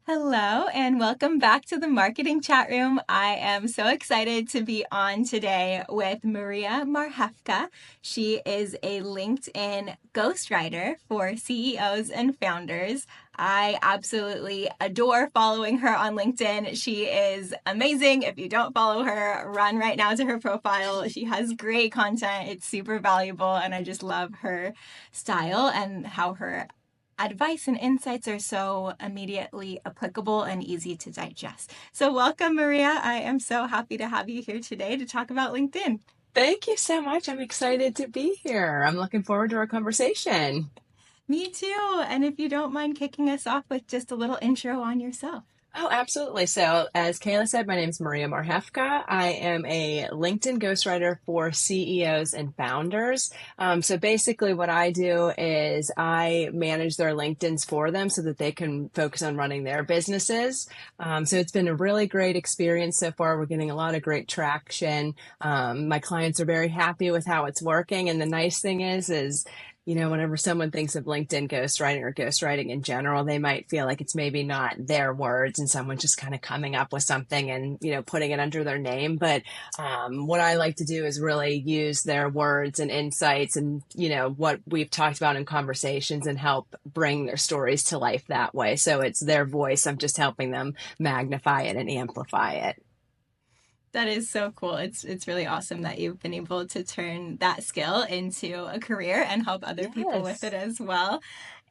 Hello and welcome back to the marketing chat room. I am so excited to be on today with Maria Marchewka. She is a LinkedIn ghostwriter for CEOs and founders. I absolutely adore following her on LinkedIn. She is amazing. If you don't follow her, run right now to her profile. She has great content. It's super valuable, and I just love her style and how her advice and insights are so immediately applicable and easy to digest. So, welcome, Maria. I am so happy to have you here today to talk about LinkedIn. Thank you so much. I'm excited to be here. I'm looking forward to our conversation. Me too. And if you don't mind kicking us off with just a little intro on yourself. Oh, absolutely. So, as Kayla said, my name is Maria Marchewka. I am a LinkedIn ghostwriter for CEOs and founders. So, basically, what I do is I manage their LinkedIns for them so that they can focus on running their businesses. So, it's been a really great experience so far. We're getting a lot of great traction. My clients are very happy with how it's working. And the nice thing is, whenever someone thinks of LinkedIn ghostwriting or ghostwriting in general, they might feel like it's maybe not their words and someone just kind of coming up with something and, putting it under their name. But what I like to do is really use their words and insights and, what we've talked about in conversations and help bring their stories to life that way. So it's their voice. I'm just helping them magnify it and amplify it. That is so cool. It's really awesome that you've been able to turn that skill into a career and help other people with Yes. it as well.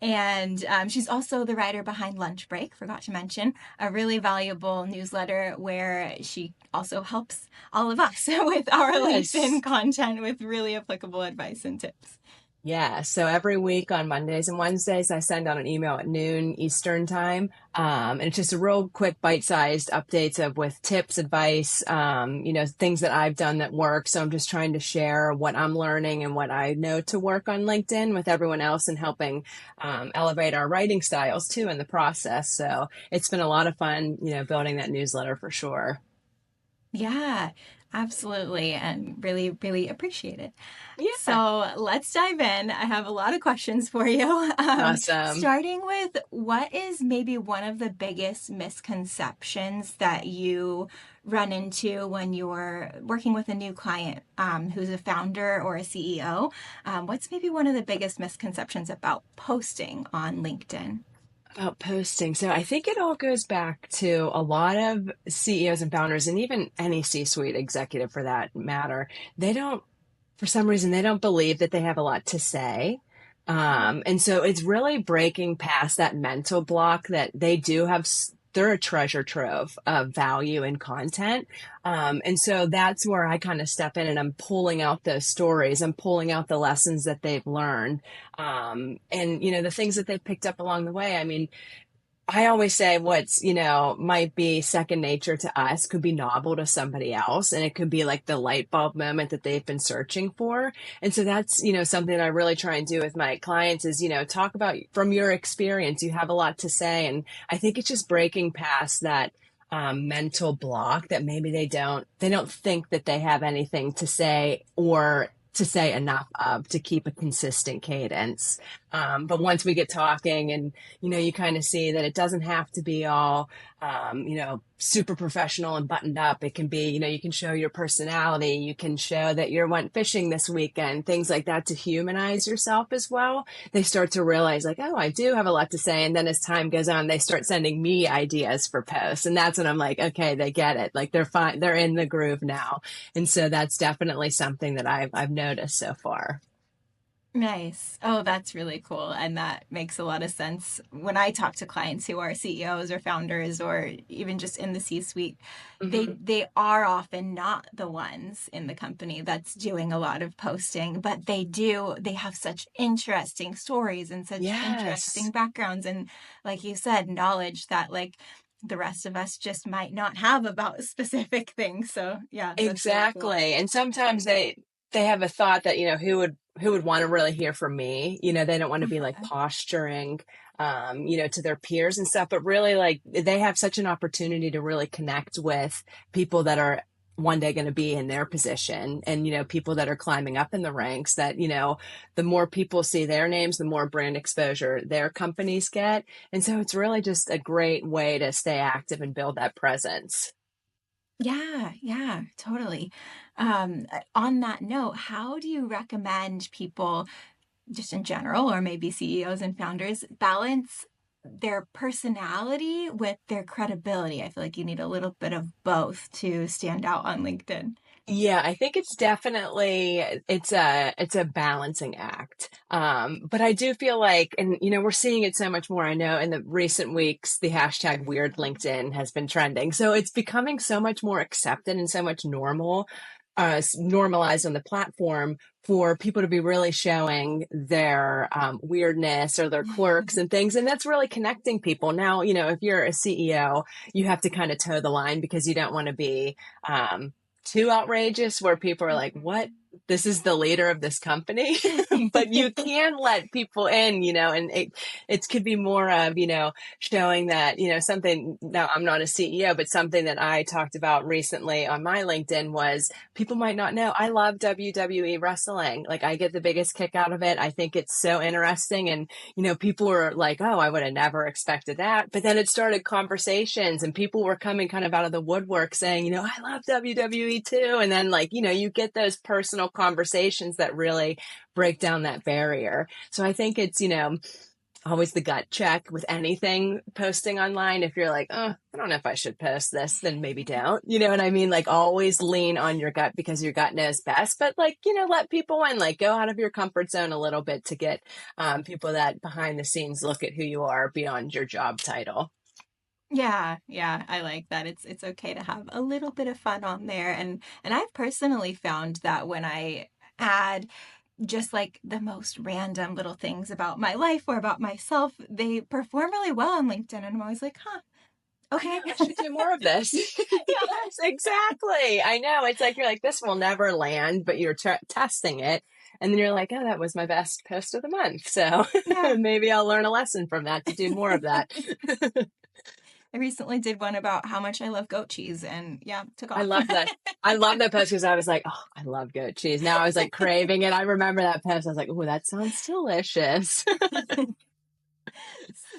And she's also the writer behind Lunch Break, forgot to mention, a really valuable newsletter where she also helps all of us with our LinkedIn Yes. content with really applicable advice and tips. Yeah, so every week on Mondays and Wednesdays, I send out an email at noon Eastern time. And it's just a real quick bite-sized updates of with tips, advice, things that I've done that work. So I'm just trying to share what I'm learning and what I know to work on LinkedIn with everyone else and helping elevate our writing styles too in the process. So it's been a lot of fun, building that newsletter for sure. Yeah, absolutely. And really, really appreciate it. Yeah, So let's dive in. I have a lot of questions for you. awesome. Starting with what is maybe one of the biggest misconceptions that you run into when you're working with a new client who's a founder or a CEO? What's maybe one of the biggest misconceptions about posting on LinkedIn? About posting. So I think it all goes back to a lot of CEOs and founders, and even any C-suite executive for that matter. They don't, for some reason, they don't believe that they have a lot to say. And so it's really breaking past that mental block that they do have. They're a treasure trove of value and content. And so that's where I kind of step in and I'm pulling out those stories. I'm pulling out the lessons that they've learned. And, the things that they've picked up along the way. I mean, I always say what's, might be second nature to us could be novel to somebody else. And it could be like the light bulb moment that they've been searching for. And so that's, something I really try and do with my clients is, talk about from your experience. You have a lot to say. And I think it's just breaking past that mental block that maybe they don't think that they have anything to say or to say enough of to keep a consistent cadence. But once we get talking and, you kind of see that it doesn't have to be all, super professional and buttoned up. It can be, you can show your personality. You can show that you went fishing this weekend, things like that to humanize yourself as well. They start to realize like, oh, I do have a lot to say. And then as time goes on, they start sending me ideas for posts. And that's when I'm like, okay, they get it. Like they're fine. They're in the groove now. And so that's definitely something that I've noticed so far. Nice. Oh, that's really cool. And that makes a lot of sense. When I talk to clients who are CEOs or founders or even just in the C-suite, Hmm. they are often not the ones in the company that's doing a lot of posting, but they have such interesting stories and such interesting Yes. backgrounds and like you said, knowledge that like the rest of us just might not have about specific things. So, yeah, that's really cool. Exactly. And sometimes they have a thought that, who would want to really hear from me. They don't want to be like posturing to their peers and stuff, but really like they have such an opportunity to really connect with people that are one day going to be in their position, and people that are climbing up in the ranks, that the more people see their names, the more brand exposure their companies get. And so it's really just a great way to stay active and build that presence. Yeah, yeah, totally. On that note, how do you recommend people, just in general, or maybe CEOs and founders, balance their personality with their credibility? I feel like you need a little bit of both to stand out on LinkedIn. Yeah, I think it's a balancing act. But I do feel like, and we're seeing it so much more. I know in the recent weeks, the hashtag weird LinkedIn has been trending. So it's becoming so much more accepted and so much normalized on the platform for people to be really showing their weirdness or their quirks and things. And that's really connecting people. Now, if you're a CEO, you have to kind of toe the line, because you don't want to be, too outrageous where people are like, what? This is the leader of this company. But you can let people in, and it could be more of, showing that, something. Now, I'm not a CEO, but something that I talked about recently on my LinkedIn was, people might not know I love WWE wrestling. Like, I get the biggest kick out of it. I think it's so interesting. And, people were like, oh, I would have never expected that. But then it started conversations, and people were coming kind of out of the woodwork saying, I love WWE too. And then, like, you get those personal conversations that really break down that barrier. So I think it's, always the gut check with anything posting online. If you're like, oh, I don't know if I should post this, then maybe don't. You know what I mean? Like, always lean on your gut, because your gut knows best. But, like, let people in, like, go out of your comfort zone a little bit to get people that behind the scenes look at who you are beyond your job title. Yeah, yeah, I like that. It's okay to have a little bit of fun on there. And I've personally found that when I add just like the most random little things about my life or about myself, they perform really well on LinkedIn. And I'm always like, huh, I know, okay. I should do more of this. Yes, exactly. I know. It's like, you're like, this will never land, but you're testing it. And then you're like, oh, that was my best post of the month. So Yeah. maybe I'll learn a lesson from that to do more of that. I recently did one about how much I love goat cheese and yeah, took I off. love that. I love that post, because I was like, oh, I love goat cheese. Now I was like craving it. I remember that post. I was like, oh, that sounds delicious.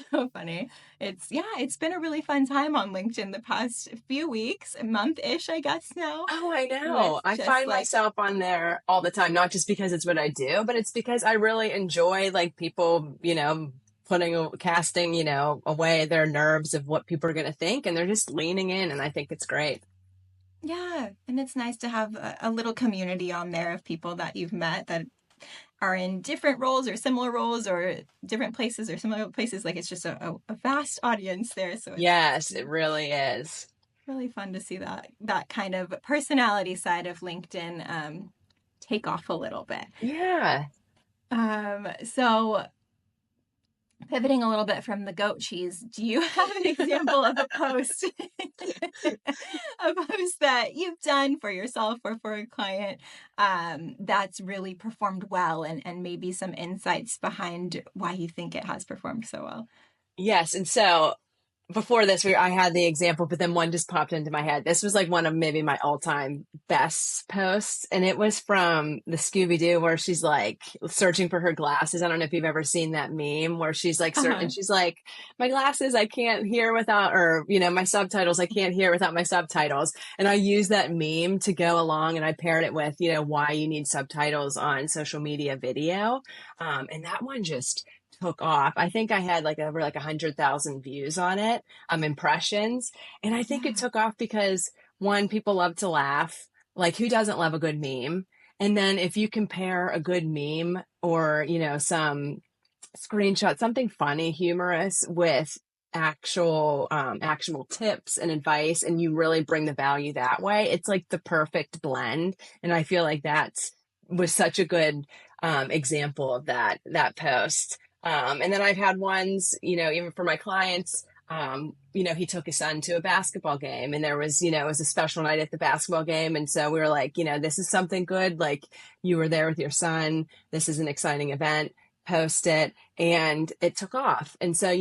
So funny. It's been a really fun time on LinkedIn the past few weeks, a month-ish, I guess now, Oh, I know. with I just find like, myself on there all the time, not just because it's what I do, but it's because I really enjoy, like, people, casting, away their nerves of what people are going to think, and they're just leaning in, and I think it's great. yeah, and it's nice to have a little community on there of people that you've met that are in different roles or similar roles or different places or similar places. Like it's just a vast audience there. So it's Yes, it really is. really fun to see that kind of personality side of LinkedIn take off a little bit. Yeah. So pivoting a little bit from the goat cheese, do you have an example of a post, a post that you've done for yourself or for a client that's really performed well, and maybe some insights behind why you think it has performed so well? Yes. And so, before this, I had the example, but then one just popped into my head. This was like one of maybe my all-time best posts, and it was from the Scooby Doo, where she's like searching for her glasses. I don't know if you've ever seen that meme where she's like Uh-huh. and she's like, my glasses, I can't hear without, or my subtitles, I can't hear without my subtitles. And I use that meme to go along, and I paired it with why you need subtitles on social media video, and that one just took off. I think I had like over like 100,000 views on it, impressions. And I think it Yeah. took off because, one, people love to laugh. Like, who doesn't love a good meme? And then if you compare a good meme, or, some screenshot, something funny, humorous, with actual tips and advice, and you really bring the value that way, it's like the perfect blend. And I feel like that's was such a good example of that post. And then I've had ones, even for my clients. He took his son to a basketball game, and there was, it was a special night at the basketball game. And so we were like, this is something good. Like, you were there with your son. This is an exciting event. Post it. And it took off. And so,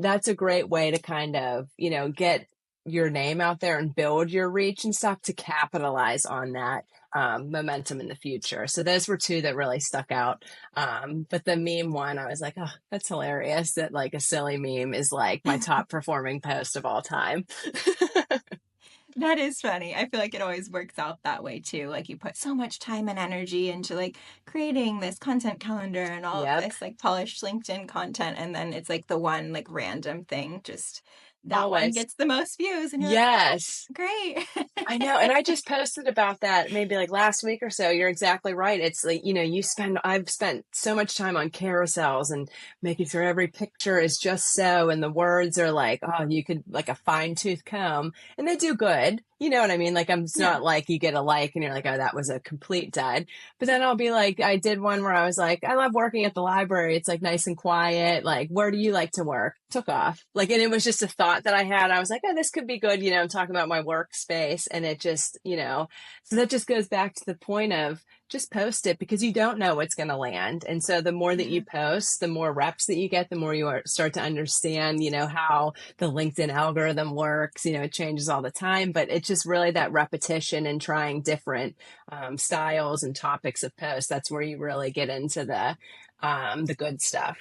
that's a great way to kind of, get your name out there and build your reach and stuff to capitalize on that momentum in the future. So those were two that really stuck out. But the meme one, I was like, oh, that's hilarious that like a silly meme is like my top performing post of all time. That is funny. I feel like it always works out that way too. Like you put so much time and energy into like creating this content calendar and all of Yep. this like polished LinkedIn content. And then it's like the one like random thing, just that one Always. gets the most views. And you're like, oh, Yes. great. I know. And I just posted about that maybe like last week or so. You're exactly right. It's like, I've spent so much time on carousels and making sure every picture is just so, and the words are like, oh, you could like a fine tooth comb, and they do good. You know what I mean? Like, it's Yeah. not like you get a like and you're like, oh, that was a complete dud. But then I'll be like, I did one where I was like, I love working at the library. It's like nice and quiet. Like, where do you like to work? Took off. Like, and it was just a thought that I had. I was like, oh, this could be good. I'm talking about my workspace. And it just, so that just goes back to the point of just post it because you don't know what's going to land. And so the more that Yeah. you post, the more reps that you get, the more start to understand, how the LinkedIn algorithm works. It changes all the time, but it's just really that repetition and trying different styles and topics of posts. That's where you really get into the good stuff.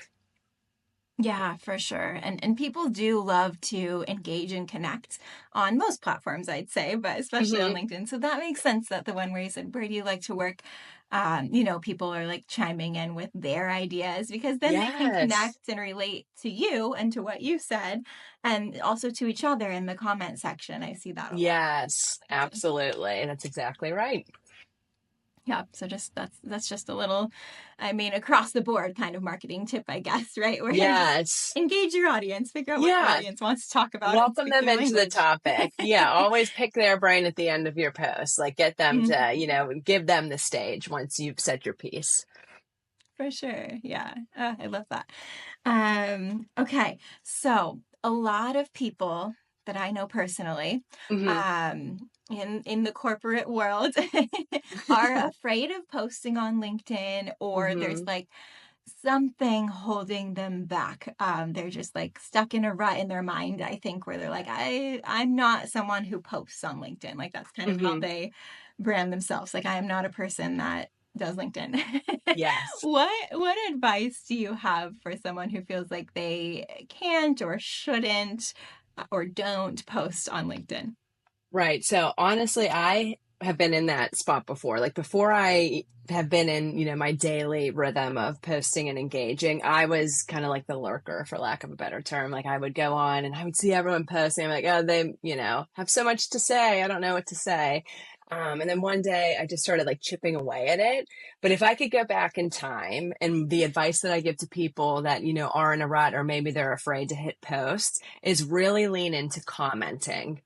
Yeah, for sure. And people do love to engage and connect on most platforms, I'd say, but especially on Hmm. LinkedIn. So that makes sense that the one where you said, where do you like to work? People are like chiming in with their ideas because then they can Yes. connect and relate to you and to what you said and also to each other in the comment section. I see that a lot Yes, on LinkedIn. absolutely. That's exactly right. Yeah, so just that's just a little, I mean, across the board kind of marketing tip, I guess, right? Where you just Yes. engage your audience, figure out what your Yeah. audience wants to talk about, and Welcome speak them their into the language. topic. Yeah. Always pick their brain at the end of your post. Like get them to, Mhm. give them the stage once you've said your piece. For sure. Yeah. I love that. Okay. So a lot of people that I know personally, Hmm. in the corporate world are afraid of posting on LinkedIn, or there's Hmm. like something holding them back. They're just like stuck in a rut in their mind, I think, where they're like, I'm not someone who posts on LinkedIn. Like that's kind of how Hmm. they brand themselves. Like I am not a person that does LinkedIn. Yes. What advice do you have for someone who feels like they can't or shouldn't or don't post on LinkedIn? Right. So honestly, I have been in that spot before. Like before I have been in, my daily rhythm of posting and engaging, I was kind of like the lurker, for lack of a better term. Like I would go on and I would see everyone posting. I'm like, oh, they, have so much to say. I don't know what to say. And then one day I just started like chipping away at it. But if I could go back in time, and the advice that I give to people that, are in a rut or maybe they're afraid to hit post is really lean into commenting.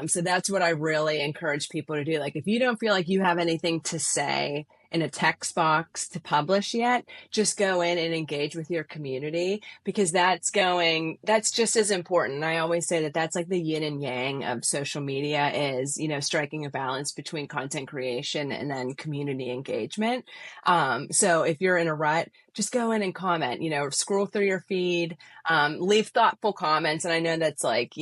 So that's what I really encourage people to do. Like, if you don't feel like you have anything to say in a text box to publish yet, just go in and engage with your community because that's just as important. I always say that that's like the yin and yang of social media is, striking a balance between content creation and then community engagement. So if you're in a rut, just go in and comment, scroll through your feed, leave thoughtful comments. And I know that's like,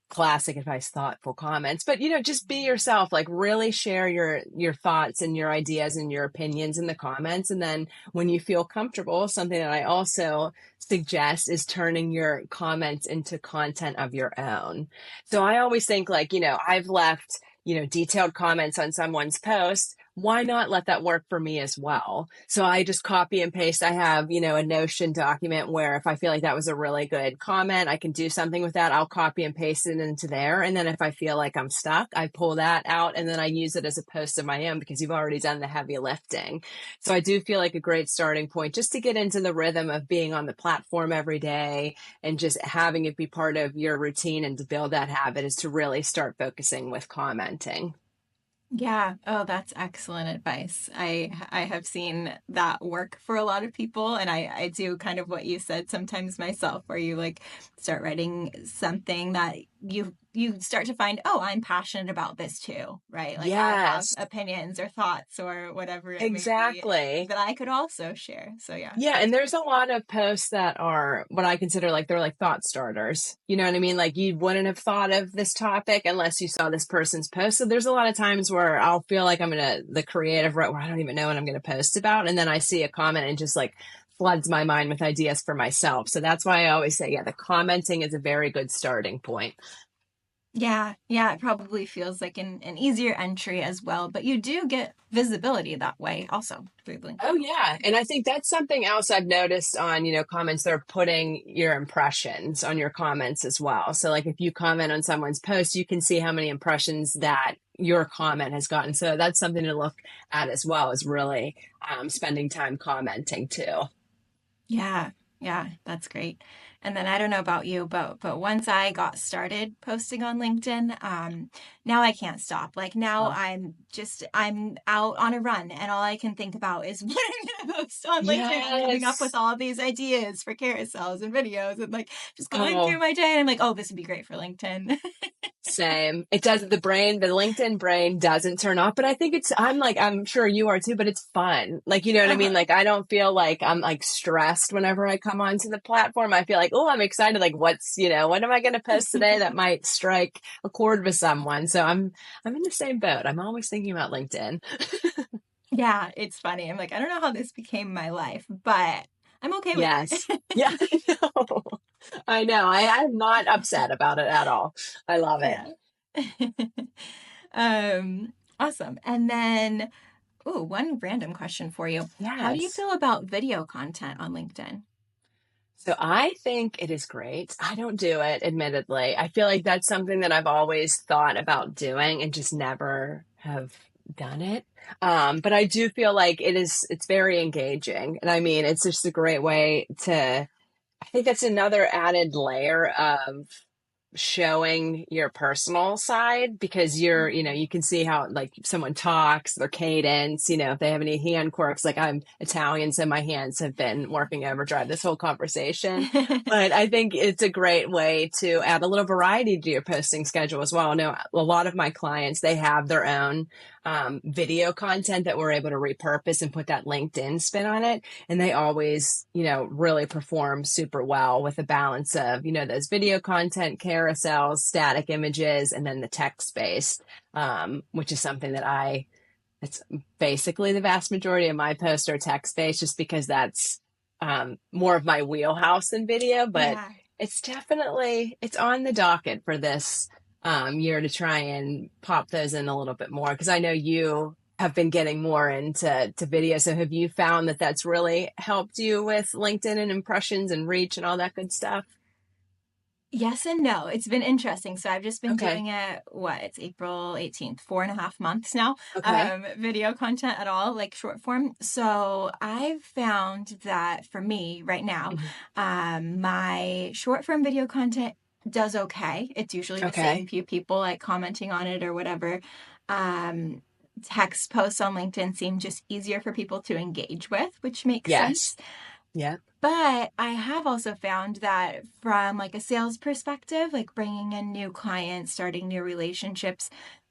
classic advice, thoughtful comments, but, just be yourself, like really share your thoughts and your ideas and your opinions in the comments. And then when you feel comfortable, something that I also suggest is turning your comments into content of your own. So I always think like, I've left, detailed comments on someone's post. Why not let that work for me as well? So I just copy and paste. I have, a Notion document where if I feel like that was a really good comment, I can do something with that. I'll copy and paste it into there. And then if I feel like I'm stuck, I pull that out and then I use it as a post of my own because you've already done the heavy lifting. So I do feel like a great starting point just to get into the rhythm of being on the platform every day and just having it be part of your routine and to build that habit is to really start focusing with commenting. Yeah. Oh, that's excellent advice. I have seen that work for a lot of people, and I do kind of what you said sometimes myself, where you like start writing something that you start to find, oh, I'm passionate about this too, right? Like I have Yes, opinions or thoughts or whatever it may be exactly. that I could also share. So yeah, Yeah, that's and there's great. a lot of posts that are what I consider like they're like thought starters. You know what I mean? Like you wouldn't have thought of this topic unless you saw this person's post. So there's a lot of times where I'll feel like I'm gonna the creative right where I don't even know what I'm gonna post about, and then I see a comment and just like floods my mind with ideas for myself. So that's why I always say, yeah, the commenting is a very good starting point. Yeah, yeah, it probably feels like an easier entry as well, but you do get visibility that way also through Oh LinkedIn. yeah. And I think that's something else I've noticed on, comments. They're putting your impressions on your comments as well. So like if you comment on someone's post, you can see how many impressions that your comment has gotten. So that's something to look at as well, is really spending time commenting too. Yeah, yeah, that's great. And then I don't know about you, but once I got started posting on LinkedIn, now I can't stop. Like now Oh, I'm out on a run and all I can think about is what I'm gonna post on LinkedIn and coming up with yes. all of these ideas for carousels and videos and like just going through Oh, my day and I'm like, oh, this would be great for LinkedIn. same. It does the LinkedIn brain doesn't turn off, but I think I'm sure you are too, but it's fun. Like, you know what I mean? Uh-huh. Like, I don't feel like I'm like stressed whenever I come onto the platform. I feel like, oh, I'm excited. Like, what am I going to post today that might strike a chord with someone? So I'm in the same boat. I'm always thinking about LinkedIn. Yeah, it's funny. I'm like, I don't know how this became my life, but I'm okay with Yes. it. Yeah, I know. I know. I'm not upset about it at all. I love it. Yeah. Awesome. And then, oh, one random question for you. How do you Yes. feel about video content on LinkedIn? So I think it is great. I don't do it, admittedly. I feel like that's something that I've always thought about doing and just never have done it. But I do feel like it's very engaging. And I mean, it's just a great way to, I think that's another added layer of showing your personal side because Mhm. you can see how like someone talks, their cadence, if they have any hand quirks. Like I'm Italian, so my hands have been working overdrive this whole conversation. But I think it's a great way to add a little variety to your posting schedule as well. I know a lot of my clients, they have their own video content that we're able to repurpose and put that LinkedIn spin on it. And they always, really perform super well with a balance of, those video content, carousels, static images, and then the text based, which is something it's basically the vast majority of my posts are text based just because that's more of my wheelhouse than video, but Yeah. it's on the docket for this year to try and pop those in a little bit more because I know you have been getting more into video. So have you found that that's really helped you with LinkedIn and impressions and reach and all that good stuff? Yes and no. It's been interesting. So I've just been Okay. doing it, it's April 18th, 4.5 months now, Okay. video content at all, like short form. So I've found that for me right now, Mhm. my short form video content does okay. It's usually the same Okay. few people like commenting on it or whatever. Um, Text posts on LinkedIn seem just easier for people to engage with, which makes Yes. sense. Yeah. But I have also found that from like a sales perspective, like bringing in new clients, starting new relationships,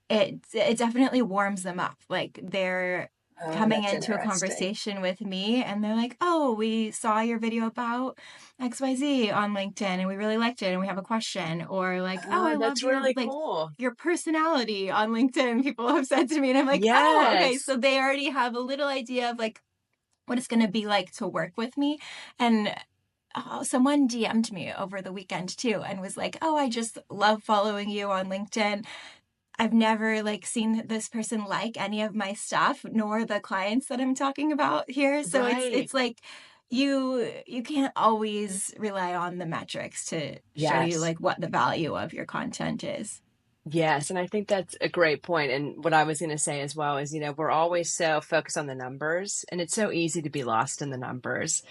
it definitely warms them up. Like they're Oh, coming that's into a interesting. conversation with me and they're like, "Oh, we saw your video about XYZ on LinkedIn and we really liked it and we have a question." Or like, "Oh, I Oh, love that's your really like cool. your personality on LinkedIn." People have said to me and I'm like, "Oh, okay." Yes. So they already have a little idea of like what it's going to be like to work with me. And someone DM'd me over the weekend too and was like, "Oh, I just love following you on LinkedIn. I've never like seen this person like any of my stuff, nor the clients that I'm talking about here." So Right. it's like you can't always rely on the metrics to show you Yes. like what the value of your content is. Yes, and I think that's a great point. And what I was going to say as well is, we're always so focused on the numbers, and it's so easy to be lost in the numbers.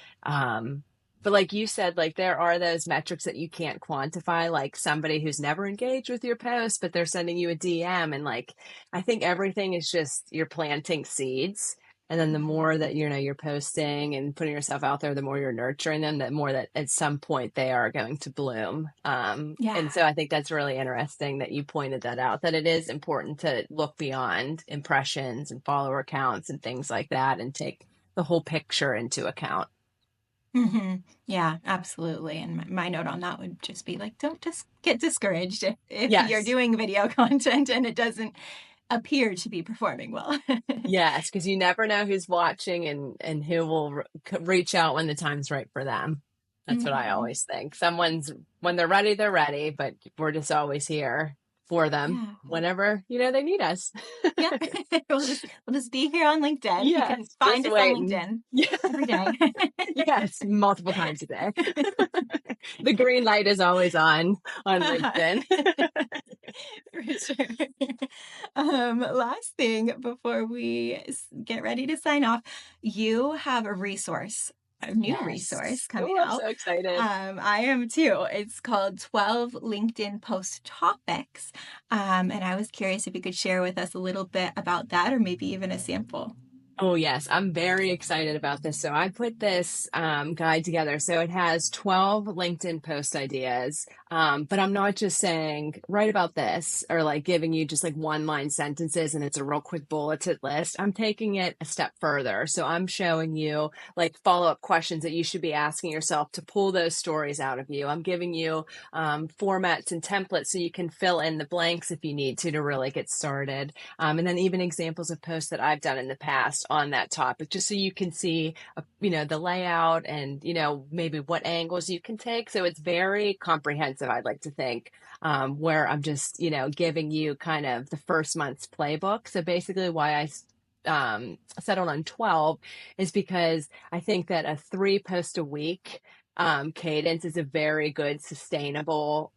But like you said, like there are those metrics that you can't quantify, like somebody who's never engaged with your post, but they're sending you a DM. And like, I think everything is just you're planting seeds. And then the more that, you're posting and putting yourself out there, the more you're nurturing them, the more that at some point they are going to bloom. Yeah. And so I think that's really interesting that you pointed that out, that it is important to look beyond impressions and follower counts and things like that and take the whole picture into account. Yeah, absolutely. And my note on that would just be like, don't just get discouraged if you're Yes. doing video content and it doesn't appear to be performing well. Yes, because you never know who's watching and who will reach out when the time's right for them. That's what I Hmm. always think. Someone's when they're ready, but we're just always here for them Yeah. whenever, they need us. Yeah. We'll just be here on LinkedIn. You can Yes, find just us on waiting. LinkedIn Yeah. every day. Yes, multiple times a day. The green light is always on LinkedIn. For sure. Last thing before we get ready to sign off, you have a resource, a new resource Yes. coming Oh, I'm out. so excited. I am too. It's called 12 LinkedIn Post Topics. And I was curious if you could share with us a little bit about that or maybe even a sample. Oh, yes. I'm very excited about this. So I put this guide together. So it has 12 LinkedIn post ideas. But I'm not just saying, write about this or like giving you just like one line sentences and it's a real quick bulleted list. I'm taking it a step further. So I'm showing you like follow up questions that you should be asking yourself to pull those stories out of you. I'm giving you formats and templates so you can fill in the blanks if you need to really get started. And then even examples of posts that I've done in the past on that topic, just so you can see, the layout and, maybe what angles you can take. So it's very comprehensive, I'd like to think, where I'm just, giving you kind of the first month's playbook. So basically why I settled on 12 is because I think that a 3 post a week cadence is a very good sustainable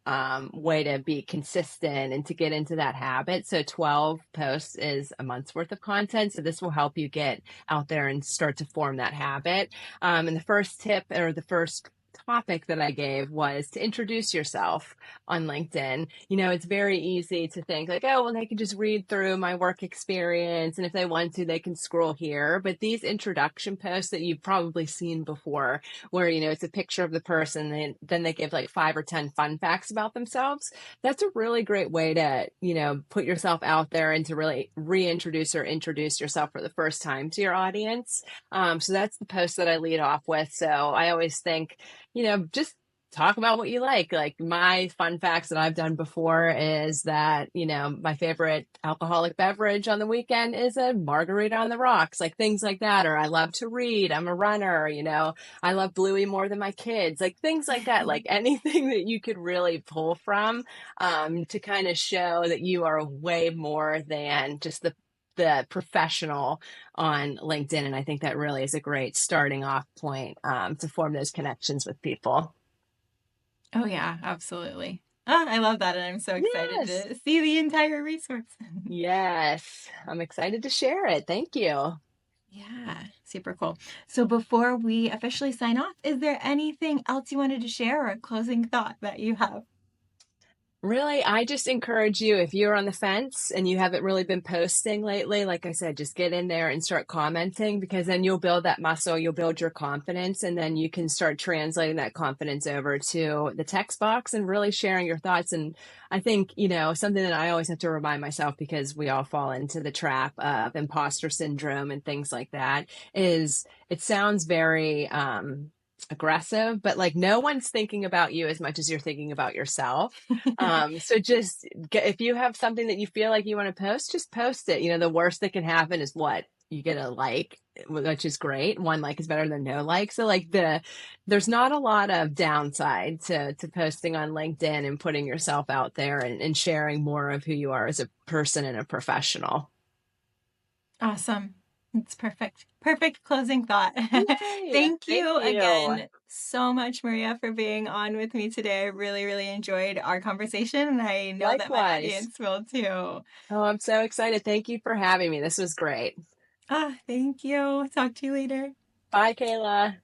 way to be consistent and to get into that habit. So 12 posts is a month's worth of content. So this will help you get out there and start to form that habit. And the first tip or the first topic that I gave was to introduce yourself on LinkedIn. It's very easy to think like, oh, well, they can just read through my work experience. And if they want to, they can scroll here. But these introduction posts that you've probably seen before, where, it's a picture of the person, and then they give like 5 or 10 fun facts about themselves. That's a really great way to, put yourself out there and to really reintroduce or introduce yourself for the first time to your audience. So that's the post that I lead off with. So I always think, just talk about what you like. Like my fun facts that I've done before is that, my favorite alcoholic beverage on the weekend is a margarita on the rocks, like things like that. Or I love to read. I'm a runner, I love Bluey more than my kids, like things like that, like anything that you could really pull from, to kind of show that you are way more than just the professional on LinkedIn. And I think that really is a great starting off point to form those connections with people. Oh, yeah, absolutely. Ah, I love that. And I'm so excited Yes. to see the entire resource. Yes. I'm excited to share it. Thank you. Yeah, super cool. So before we officially sign off, is there anything else you wanted to share or a closing thought that you have? Really, I just encourage you, if you're on the fence and you haven't really been posting lately, like I said, just get in there and start commenting, because then you'll build that muscle, you'll build your confidence, and then you can start translating that confidence over to the text box and really sharing your thoughts. And I think, something that I always have to remind myself, because we all fall into the trap of imposter syndrome and things like that, is it sounds very, aggressive, but like no one's thinking about you as much as you're thinking about yourself. So just if you have something that you feel like you want to post, just post it. The worst that can happen is what? You get a like, which is great. One like is better than no like. So like there's not a lot of downside to posting on LinkedIn and putting yourself out there and sharing more of who you are as a person and a professional. Awesome. It's perfect. Perfect closing thought. Yay! Thank Thank you you. again so much, Maria, for being on with me today. I really, really enjoyed our conversation, and I know that my Likewise. audience will too. Oh, I'm so excited. Thank you for having me. This was great. Ah, thank you. Talk to you later. Bye, Kayla.